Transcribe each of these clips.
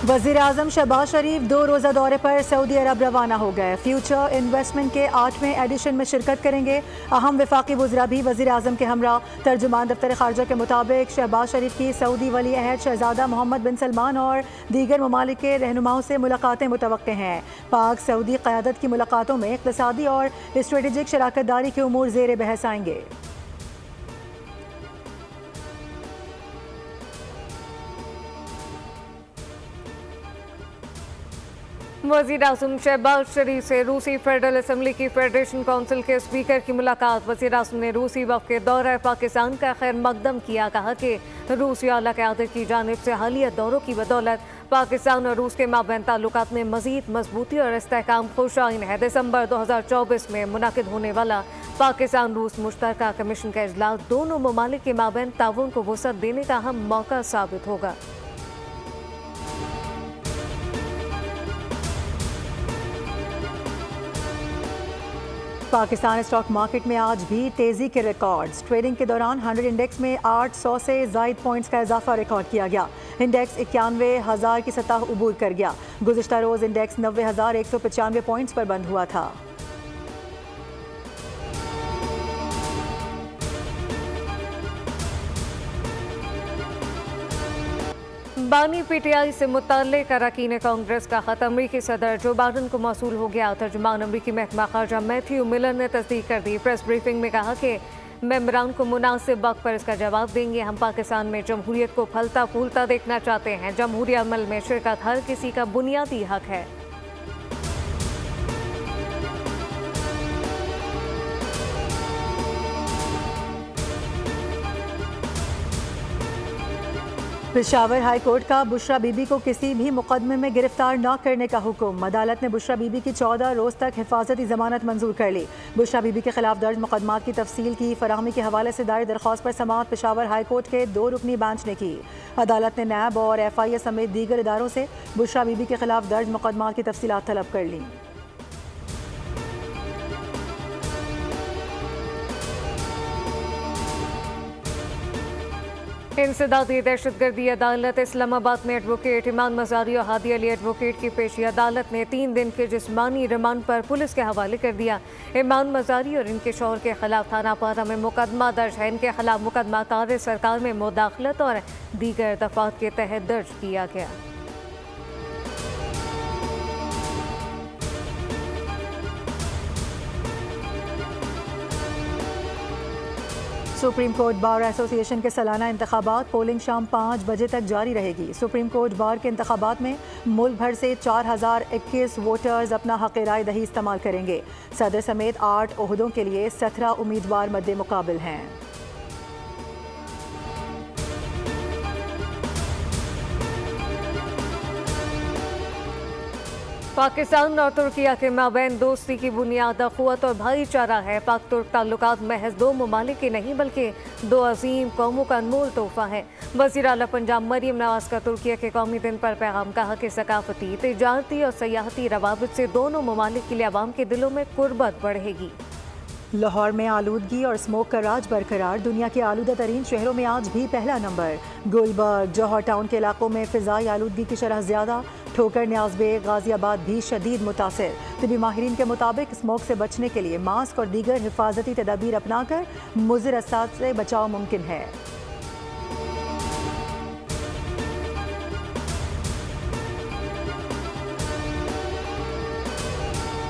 वज़ीर आज़म शहबाज शरीफ 2 रोज़ा दौरे पर सऊदी अरब रवाना हो गए। फ्यूचर इन्वेस्टमेंट के 8वें एडिशन में शिरकत करेंगे। अहम वफाकी वज़रा भी वज़ीर आज़म के हमरा। तर्जुमान दफ्तर खारजा के मुताबिक शहबाज शरीफ की सऊदी वली अहद शहजादा मोहम्मद बिन सलमान और दीगर ममालिक के रहनुमाओं से मुलाकातें मुतवक्के हैं। पाक सऊदी क़यादत की मुलाकातों में इक़्तिसादी और स्ट्रेटेजिक शराकत दारी के उमूर ज़ेर बहस आएंगे। वज़ीर आज़म शहबाज शरीफ से रूसी फेडरल असम्बली की फेडरेशन काउंसिल के स्पीकर की मुलाकात। वज़ीर आज़म ने रूसी वफ़द के दौरे पाकिस्तान का खैर मकदम किया। कहा कि रूसी आला क़यादत की जानिब से हालिया दौरों की बदौलत पाकिस्तान और रूस के माबैन ताल्लुकात में मज़ीद मजबूती और इस्तेहकाम खुशाइन है। दिसंबर 2024 में मुनाकिद होने वाला पाकिस्तान रूस मुश्तरका कमीशन का इजलास दोनों ममालिक के माबैन ताउन को वसअत देने का अहम मौका साबित होगा। पाकिस्तान स्टॉक मार्केट में आज भी तेजी के रिकॉर्ड्स। ट्रेडिंग के दौरान 100 इंडेक्स में 800 से ज़ायद पॉइंट्स का इजाफा रिकॉर्ड किया गया। इंडेक्स 91,000 की सतह उबूर कर गया। गुज़िश्ता रोज़ इंडेक्स 90,195 पॉइंट्स पर बंद हुआ था। बानी पीटीआई से मुताल्लिक़ अरकान कांग्रेस का ख़त अमरीकी सदर जो बाइडन को मौसूल हो गया। तर्जुमान अमरीकी महकमा खारजा मैथ्यू मिलर ने तस्दीक कर दी। प्रेस ब्रीफिंग में कहा कि मेंबरान को मुनासिब वक्त पर इसका जवाब देंगे। हम पाकिस्तान में जमहूरियत को फलता फूलता देखना चाहते हैं। जमहूरी अमल में शिरकत हर किसी का बुनियादी हक है। पेशावर हाई कोर्ट का बुशरा बीबी को किसी भी मुकदमे में गिरफ्तार न करने का हुक्म। अदालत ने बुशरा बीबी की 14 रोज़ तक हिफाजती जमानत मंजूर कर ली। बुशरा बीबी के खिलाफ दर्ज मुकदमात की तफसील की फराहमी के हवाले से दायर दरख्वास्त पर समाअत पेशावर हाई कोर्ट के 2 रुकनी बेंच ने की। अदालत ने नैब और FIA समेत दीगर इदारों से बुशरा बीबी के खिलाफ दर्ज मुकदमात की तफसीलात तलब कर ली। इंसदादी दहशतगर्दी अदालत इस्लामाबाद में एडवोकेट ईमान मजारी और हादी अली एडवोकेट की पेशी अदालत ने 3 दिन के जिस्मानी रिमांड पर पुलिस के हवाले कर दिया। ईमान मजारी और इनके शौहर के खिलाफ थाना पारा में मुकदमा दर्ज है। इनके खिलाफ मुकदमा कार सरकार में मुदाखलत और दीगर दफात के तहत दर्ज किया गया। सुप्रीम कोर्ट बार एसोसिएशन के सालाना इंतखाबात पोलिंग शाम 5 बजे तक जारी रहेगी। सुप्रीम कोर्ट बार के इंतखाबात में मुल्क भर से 4021 वोटर्स अपना हक़ राय दही इस्तेमाल करेंगे। सदर समेत 8 ओहदों के लिए 17 उम्मीदवार मद्दे मुकाबिल हैं। पाकिस्तान और तुर्किया के माबैन दोस्ती की बुनियाद अखुवत और भाईचारा है। पाक तुर्क ताल्लुकात महज 2 ममालिक के नहीं बल्कि 2 अजीम कौमों का अनमोल तोहफा है। वज़ीर आला पंजाब मरियम नवाज का तुर्किया के कौमी दिन पर पैगाम। कहा कि सकाफती, तिजारती और सयाहती रवाबित से दोनों ममालिक के लिए अवाम के दिलों में कुर्बत बढ़ेगी। लाहौर में आलूदगी और स्मोक का राज बरकरार। दुनिया के आलूदा तरीन शहरों में आज भी पहला नंबर। गुलबर्ग, जौहर टाउन के इलाकों में फिजाई आलूदगी की शरह ज्यादा। ठोकर, न्याज़बेग, गाजियाबाद भी शदीद मुतासिर। तिबी माहिरीन के मुताबिक स्मोक से बचने के लिए मास्क और दीगर हिफाजती तदाबीर अपनाकर मुज़िर असरात से बचाव मुमकिन है।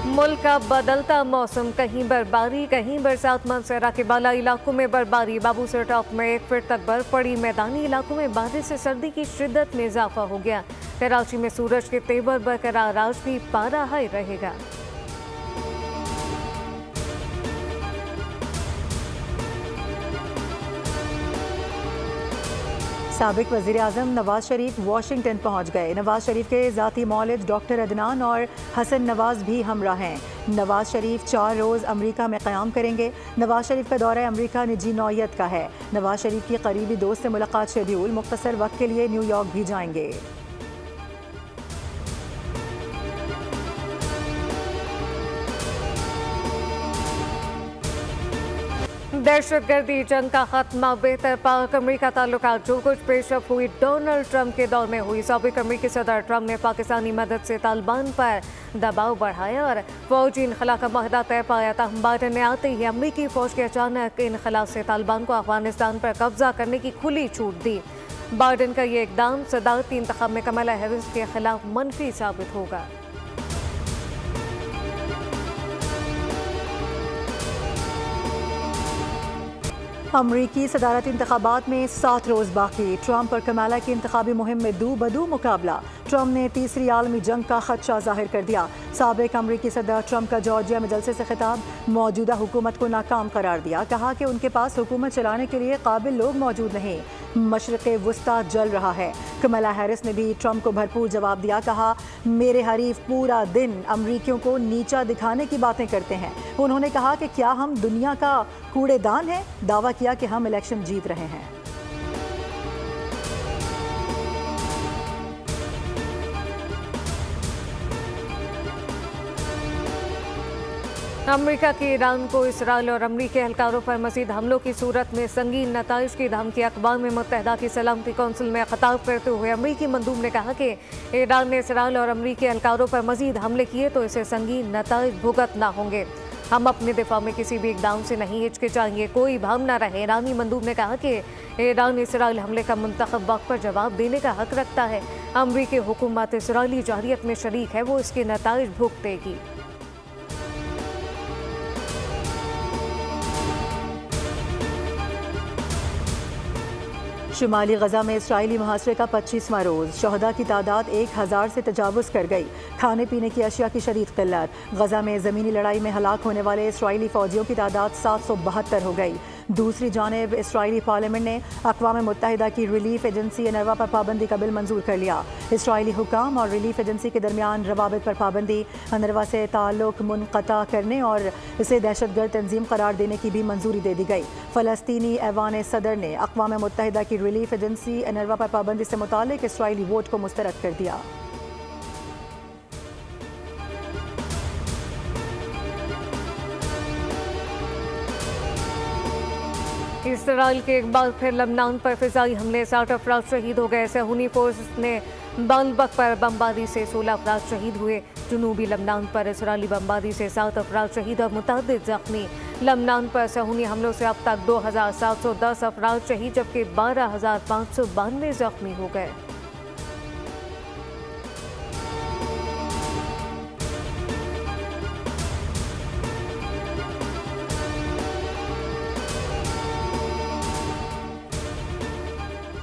मुल्क का बदलता मौसम, कहीं बर्फबारी कहीं बरसात। मंसरा के बाला इलाकों में बर्फबारी। बाबूसर टॉप में 1 फीट तक बर्फ पड़ी। मैदानी इलाकों में बारिश से सर्दी की शिद्दत में इजाफा हो गया। कराची में सूरज के तेवर बरकरार। आज भी पारा हाई रहेगा। साबिक वज़ीर आज़म नवाज शरीफ वाशिंगटन पहुंच गए। नवाज शरीफ के ज़ाती मौलिद डॉक्टर अदनान और हसन नवाज भी हमरा हैं। नवाज शरीफ 4 रोज़ अमरीका में क़याम करेंगे। नवाज शरीफ का दौरा अमरीका निजी नौयत का है। नवाज शरीफ की करीबी दोस्त से मुलाकात शेड्यूल। मुख्तसर वक्त के लिए न्यूयॉर्क भी जाएंगे। दहशतगर्दी जंग का खात्मा, बेहतर पाक अमरीका ताल्लुकात, जो कुछ पेशरफ हुई डोनाल्ड ट्रंप के दौर में हुई। साबिक अमरीकी सदर ट्रंप ने पाकिस्तानी मदद से तालिबान पर दबाव बढ़ाया और फौजी इनखला का माहदा तय पाया। ताहम बाइडन ने आते ही अमरीकी फौज के अचानक इनखला से तालिबान को अफगानिस्तान पर कब्जा करने की खुली छूट दी। बाइडन का ये इकदाम सदारती इंतखाब में कमला हैरिस के खिलाफ मनफी साबित होगा। अमरीकी सदारती इंतखाबात में 7 रोज़ बाकी। ट्रंप और कमाला की इंतखाबी मुहिम में दू बदू मुकाबला। ट्रंप ने तीसरी आलमी जंग का खदशा जाहिर कर दिया। साबिक अमरीकी सदर ट्रंप का जॉर्जिया में जलसे से खिताब, मौजूदा हुकूमत को नाकाम करार दिया। कहा कि उनके पास हुकूमत चलाने के लिए काबिल लोग मौजूद नहीं। मशरिक़ वुस्ता जल रहा है। कमला हैरिस ने भी ट्रंप को भरपूर जवाब दिया। कहा, मेरे हरीफ पूरा दिन अमरीकियों को नीचा दिखाने की बातें करते हैं। उन्होंने कहा कि क्या हम दुनिया का कूड़ेदान हैं? दावा किया कि हम इलेक्शन जीत रहे हैं। अमरीका की ईरान को इसराइल और अमरीकी एहलकारों पर मजीद हमलों की सूरत में संगीन नताइज की धमकी। अक़वाम मुत्तहिदा की सलामती कौंसिल में खिताब करते हुए अमरीकी मंदूब ने कहा कि ईरान ने इसराइल और अमरीकी एहलकारों पर मजीद हमले किए तो इसे संगीन नताइज भुगतना होंगे। हम अपने दिफा में किसी भी इकदाम से नहीं हिचकिचाएंगे, कोई भाव न रहे। ईरानी मंदूब ने कहा कि ईरान इसराइल हमले का मुंतखब वक्त पर जवाब देने का हक रखता है। अमरीकी हुकूमत इसराइली जारियत में शरीक है, वो इसके नताइज भुगतेगी। शुमाली गजा में इसराइली मुहासरे का 25वां रोज़। शहदा की तादाद 1000 से तजावुज़ कर गई। खाने पीने की अशिया की शदीद किल्लत। गजा में ज़मीनी लड़ाई में हलाक होने वाले इसराइली फ़ौजियों की तादाद 772 हो गई। दूसरी जानिब इसराइली पार्लियामेंट ने अक़वाम मुत्तहिदा की रिलीफ एजेंसी अनरवा पर पाबंदी का बिल मंजूर कर लिया। इसराइली हुकाम और रिलीफ एजेंसी के दरमियान रवाबित पर पाबंदी, अनरवा से ताल्लुक़ मुनक़ता करने और इसे दहशतगर्द तंजीम करार देने की भी मंजूरी दे दी गई। फ़लस्तीनी ऐवान सदर ने अक़वाम मुत्तहिदा की रिलीफ एजेंसी अनरवा पर पाबंदी से मुतालिक इसराइली वोट को मुस्तरद कर दिया। इसराइल के एक बार फिर लबनान पर फिजाई हमले, 60 अफराद शहीद हो गए। सहूनी फोर्स ने बालबक पर बमबारी से 16 अफराद शहीद हुए। जनूबी लबनान पर इसराइली बमबारी से 7 अफराद शहीद और मुतअद्दिद जख्मी। लबनान पर सहूनी हमलों से अब तक 2710 अफराद शहीद जबकि 12592 जख्मी हो गए।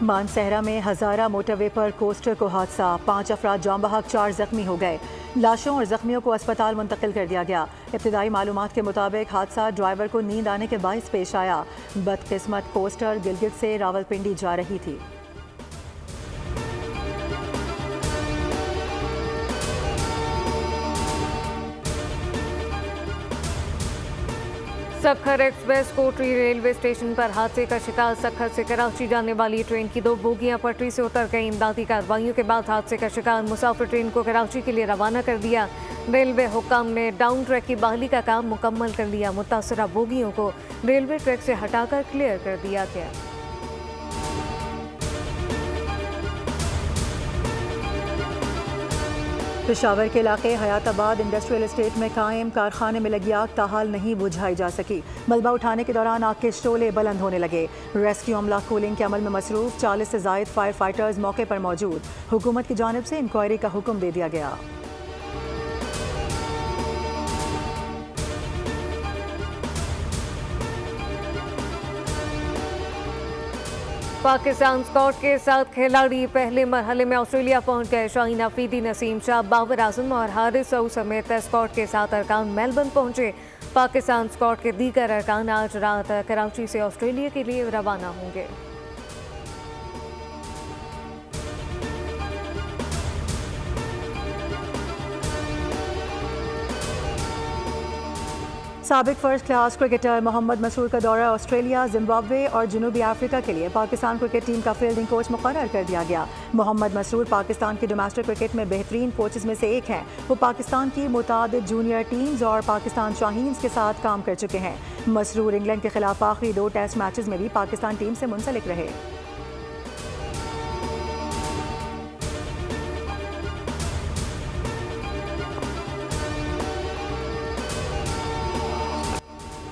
मानसहरा में हज़ारा मोटरवे पर कोस्टर को हादसा, 5 अफराद जाम बहक, 4 जख्मी हो गए। लाशों और जख्मियों को अस्पताल मुंतकिल कर दिया गया। इब्तिदाई मालूमात के मुताबिक हादसा ड्राइवर को नींद आने के बाइस पेश आया। बदकिस्मत कोस्टर गिलगित से रावलपिंडी जा रही थी। सखर एक्सप्रेस कोटरी रेलवे स्टेशन पर हादसे का शिकार। सखर से कराची जाने वाली ट्रेन की 2 बोगियां पटरी से उतर गई। इमदादी कार्रवाइयों के बाद हादसे का शिकार मुसाफिर ट्रेन को कराची के लिए रवाना कर दिया। रेलवे हुक्काम ने डाउन ट्रैक की बहाली का काम मुकम्मल कर लिया। मुतासरा बोगियों को रेलवे ट्रैक से हटाकर क्लियर कर दिया गया। पेशावर के इलाके हयाताबाद इंडस्ट्रियल एस्टेट में कायम कारखाने में लगी आग ताहाल नहीं बुझाई जा सकी। मलबा उठाने के दौरान आग के शोले बुलंद होने लगे। रेस्क्यू अमला कूलिंग के अमल में मसरूफ, 40 से ज़ायद फायर फाइटर्स मौके पर मौजूद। हुकूमत की जानिब से इंक्वायरी का हुक्म दे दिया गया। पाकिस्तान स्क्वाड के 7 खिलाड़ी पहले मरहले में ऑस्ट्रेलिया पहुंच गए। शाहीन अफरीदी, नसीम शाह, बाबर आजम और हारिस सऊद समेत स्क्वाड के 7 अरकान मेलबर्न पहुंचे। पाकिस्तान स्क्वाड के दीगर अरकान आज रात कराची से ऑस्ट्रेलिया के लिए रवाना होंगे। साबिक first class cricketer Mohammad Masroor का दौरा ऑस्ट्रेलिया, जिम्बाब्वे और जनूबी अफ्रीका के लिए पाकिस्तान क्रिकेट टीम का फील्डिंग कोच मुकर्रर कर दिया गया। मोहम्मद मसरूर पाकिस्तान की डोमेस्टिक क्रिकेट में बेहतरीन कोचेज में से एक हैं। वो पाकिस्तान की मुतादिद जूनियर टीम्स और पाकिस्तान शाहीन्स के साथ काम कर चुके हैं। मसरूर इंग्लैंड के खिलाफ आखिरी 2 टेस्ट मैचेस में भी पाकिस्तान टीम से मुंसलिक रहे।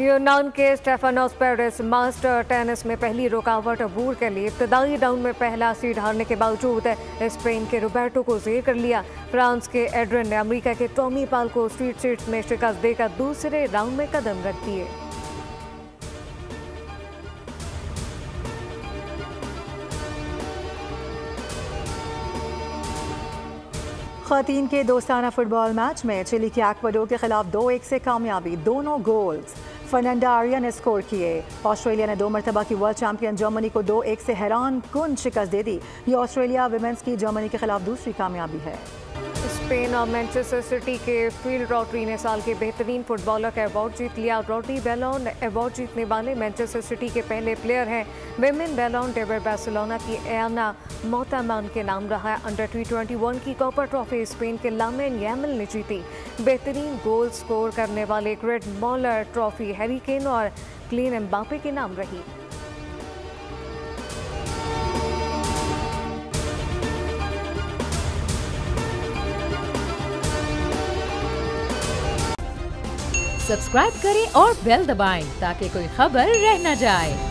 यूनान के स्टेफानोस पेरेस मास्टर टेनिस में पहली रुकावट अबूर के लिए इब्तदाई राउंड में पहला सीड हारने के बावजूद स्पेन के रोबर्टो को ज़ेर कर लिया। फ्रांस के एड्रिन ने अमेरिका के टॉमी पाल को स्ट्रीट सीट्स में शिकस्त देकर दूसरे राउंड में कदम रख दिए। ख़वातीन के दोस्ताना फुटबॉल मैच में चिली के एक्वाडोर के खिलाफ 2-1 से कामयाबी। दोनों गोल्स फर्नांडा आर्या ने स्कोर किए। ऑस्ट्रेलिया ने 2 मरतबा की वर्ल्ड चैंपियन जर्मनी को 2-1 से हैरान कुन शिकस्त दे दी। ये ऑस्ट्रेलिया विमेंस की जर्मनी के खिलाफ दूसरी कामयाबी है। स्पेन और मैनचेस्टर सिटी के फील्ड रॉड्री ने साल के बेहतरीन फुटबॉलर का अवार्ड जीत लिया। रॉड्री बैलोन अवार्ड जीतने वाले मैनचेस्टर सिटी के पहले प्लेयर हैं। विमेन बैलोन डेवर बार्सिलोना की एना मोतामान के नाम रहा। अंडर T21 की कॉपर ट्रॉफी स्पेन के लामेन यामिल ने जीती। बेहतरीन गोल स्कोर करने वाले ग्रेट मॉलर ट्रॉफी हैरी केन और क्लीन एम्बापे के नाम रही। सब्सक्राइब करें और बेल दबाएं ताकि कोई खबर रह न जाए।